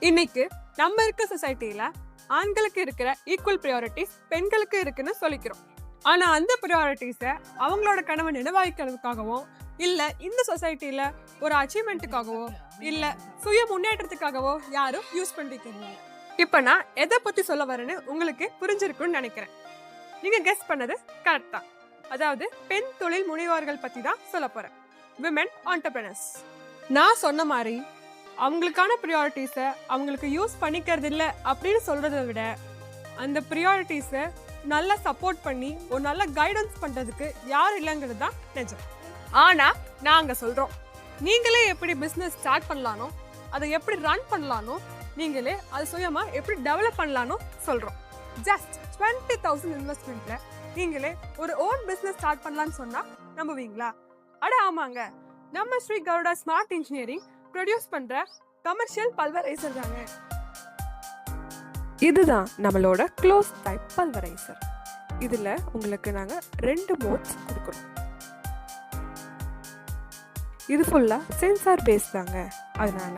இன்னைக்கு நம்ம இருக்க சொசைட்டில ஆண்களுக்கு இருக்கிற ஈக்குவல் ப்ரையாரிட்டிஸ் பெண்களுக்கு இருக்குன்னு சொல்லிக்கிறோம். ஆனா அந்த ப்ரையாரிட்டிஸை அவங்களோட கனவை நினைவாய்க்கிறதுக்காகவோ இல்ல இந்த சொசைட்டில ஒரு அச்சீவ்மெண்ட்டுக்காகவோ இல்ல சுய முன்னேற்றத்துக்காகவோ யாரும் யூஸ் பண்ணிக்கிறீங்க. இப்ப நான் எதை பத்தி சொல்ல வரேன்னு உங்களுக்கு புரிஞ்சிருக்குன்னு நினைக்கிறேன். நீங்க கெஸ் பண்ணது கரெக்ட் தான். அதாவது பெண் தொழில் முனைவோர்கள் பத்தி தான் சொல்ல போறேன். Women entrepreneurs. நான் சொன்ன மாதிரி அவங்களுக்கான ப்ரியாரிட்டிஸை அவங்களுக்கு யூஸ் பண்ணிக்கிறது இல்லை அப்படின்னு சொல்றதை விட அந்த ப்ரியாரிட்டிஸை நல்லா சப்போர்ட் பண்ணி ஒரு நல்ல கைடன்ஸ் பண்றதுக்கு யார் இல்லைங்கிறது தான் நிஜம். ஆனா நாங்க சொல்றோம், நீங்களே எப்படி பிசினஸ் ஸ்டார்ட் பண்ணலானோ அதை எப்படி ரன் பண்ணலானோ நீங்களே அது சுயமா எப்படி டெவலப் பண்ணலானோ சொல்றோம். ஜஸ்ட் 20,000 இன்வெஸ்ட்மெண்ட்ல நீங்களே ஒரு ஓன் பிசினஸ் ஸ்டார்ட் பண்ணலான்னு சொன்னா நம்புவீங்களா? அட ஆமாங்க, நம்ம Shri Garuda smart engineering produce பண்ற கமர்ஷியல் பல்வரைசர் தாங்க. இதுதான் நம்மளோட க்ளோஸ் டைப் பல்வரைசர். இதுல உங்களுக்கு நாங்க 2 மோட்ஸ் கொடுக்குறோம். இது ஃபுல்லா சென்சார் பேஸ் தாங்க. அதனால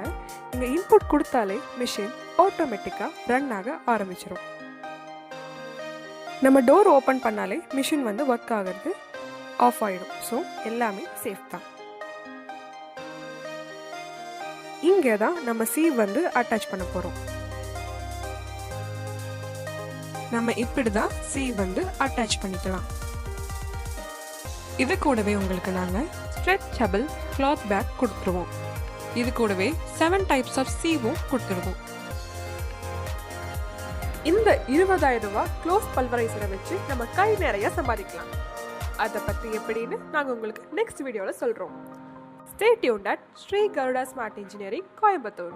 நீங்க இன்புட் கொடுத்தாலே மிஷின் ஆட்டோமேட்டிக்கா ரன் ஆக ஆரம்பிச்சிடும். நம்ம டோர் ஓப்பன் பண்ணாலே மிஷின் வந்து ஒர்க் ஆகிறது ஆஃப் ஆயிடும். ஸோ எல்லாமே சேஃப் தான். இங்கே தான் நம்ம சீவ் வந்து அட்டாச் பண்ண போகிறோம். நம்ம இப்படி தான் சீவ் வந்து அட்டாச் பண்ணிக்கலாம். இது கூடவே உங்களுக்கு நாங்கள் ஸ்ட்ரெச்சபிள் கிளாத் பேக் கொடுத்துருவோம். இது கூடவே 7 டைப்ஸ் ஆஃப் சீவும் கொடுத்துருவோம். இந்த 20,000 ரூபாய் க்ளோஸ் பல்வரைசரை வச்சு நம்ம கை நிறைய சம்பாதிக்கலாம். அதை பற்றி எப்படின்னு நாங்கள் உங்களுக்கு நெக்ஸ்ட் வீடியோவில் சொல்கிறோம். Stay tuned at Sri Garuda Smart Engineering, Coimbatore.